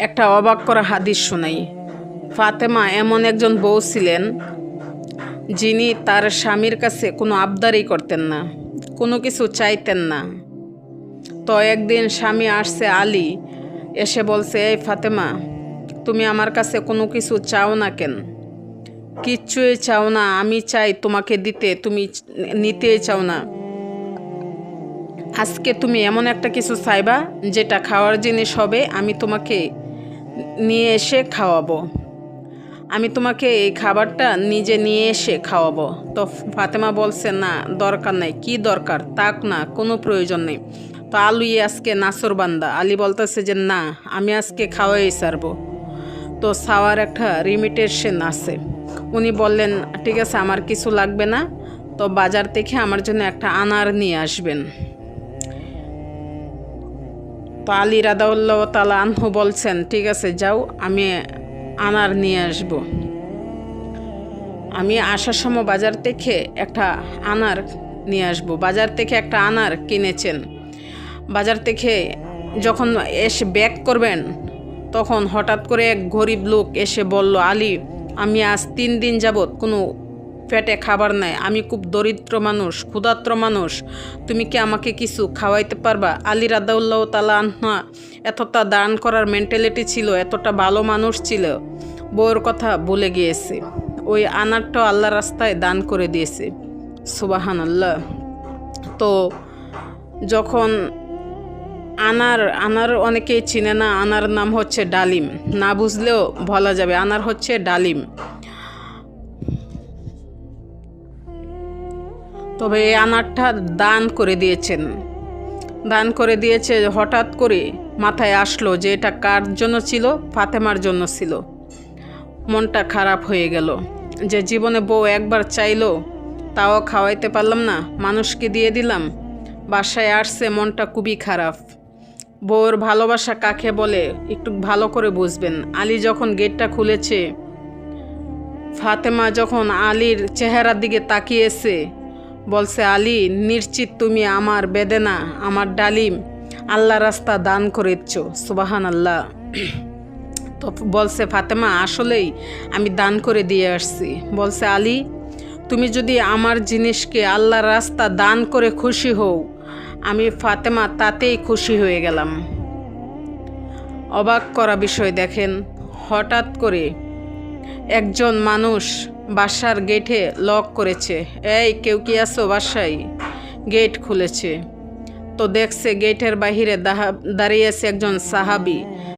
একটা অবাক করা হাদিস শোনাই। ফাতেমা এমন একজন বউ ছিলেন যিনি তার স্বামীর কাছে কোনো আবদারই করতেন না, কোনো কিছু চাইতেন না। তো একদিন স্বামী আসছে আলী, এসে বলছে, এই ফাতেমা, তুমি আমার কাছে কোনো কিছু চাও না কেন? কিচ্ছুই চাও না, আমি চাই তোমাকে দিতে, তুমি নিতেই চাও না। আজকে তুমি এমন একটা কিছু চাইবা যেটা খাওয়ার জিনিস হবে, আমি তোমাকে নিয়ে এসে খাওয়াবো, আমি তোমাকে এই খাবারটা নিজে নিয়ে এসে খাওয়াবো। তো ফাতেমা বলছে, না দরকার নাই। কি দরকার? তাক না, কোনো প্রয়োজন নেই। তো আলী আজকে নাসরবান্দা, আলী বলতেছে যে না, আমি আজকে খাওয়াই ছাড়বো। তো সাওয়ার একটা লিমিটেশন আছে। উনি বললেন, ঠিক আছে, আমার কিছু লাগবে না, তো বাজার থেকে আমার জন্য একটা আনার নিয়ে আসবেন। তো আলী রাদিয়াল্লাহু তাআলা আনহু বলছেন, ঠিক আছে যাও, আমি আনার নিয়ে আসব। আমি আসার সময় বাজার থেকে একটা আনার নিয়ে আসব। বাজার থেকে একটা আনার কিনেছেন। বাজার থেকে যখন এসে ব্যাক করবেন, তখন হঠাৎ করে এক গরিব লোক এসে বলল, আলী, আমি আজ 3 দিন যাবৎ কোনো পেটে খাবার নাই, আমি খুব দরিদ্র মানুষ, ক্ষুধার্ত মানুষ, তুমি কি আমাকে কিছু খাওয়াইতে পারবা? আলী রাদিয়াল্লাহু তাআলা আনহু এতটা দান করার মেন্টালিটি ছিল, এতটা ভালো মানুষ ছিল, বউয়ের কথা ভুলে গিয়েছে। ওই আনারটাও আল্লাহর রাস্তায় দান করে দিয়েছে। সুবহানাল্লাহ। তো যখন আনার অনেকেই চিনে না, আনার নাম হচ্ছে ডালিম, না বুঝলেও বলা যাবে আনার হচ্ছে ডালিম। তবে এই আনারটা দান করে দিয়েছেন। দান করে দিয়েছে, হঠাৎ করে মাথায় আসলো যে এটা কার জন্য ছিল? ফাতেমার জন্য ছিল। মনটা খারাপ হয়ে গেল যে জীবনে বউ একবার চাইলো, তাও খাওয়াইতে পারলাম না, মানুষকে দিয়ে দিলাম। বাসায় আসছে, মনটা খুবই খারাপ। বউর ভালোবাসা কাকে বলে একটু ভালো করে বুঝবেন। আলী যখন গেটটা খুলেছে, ফাতেমা যখন আলীর চেহারার দিকে তাকিয়েছে, বলছে, আলী, নিশ্চিত তুমি আমার বেদনা, আমার ডালিম আল্লাহ রাস্তা দান করেছ। সুবহানাল্লাহ। তো বলছে ফাতেমা, আসলেই আমি দান করে দিয়ে আসছি। বলছে, আলী, তুমি যদি আমার জিনিসকে আল্লাহর রাস্তা দান করে খুশি হও, আমি ফাতেমা তাতেই খুশি হয়ে গেলাম। অবাক করা বিষয় দেখেন, হঠাৎ করে একজন মানুষ বাসার গেটে লক করেছে, এই কেউ কি আছো বাসায়? গেট খুলেছে, তো দেখছে গেটের বাহিরে দাঁড়িয়ে আছে একজন সাহাবী।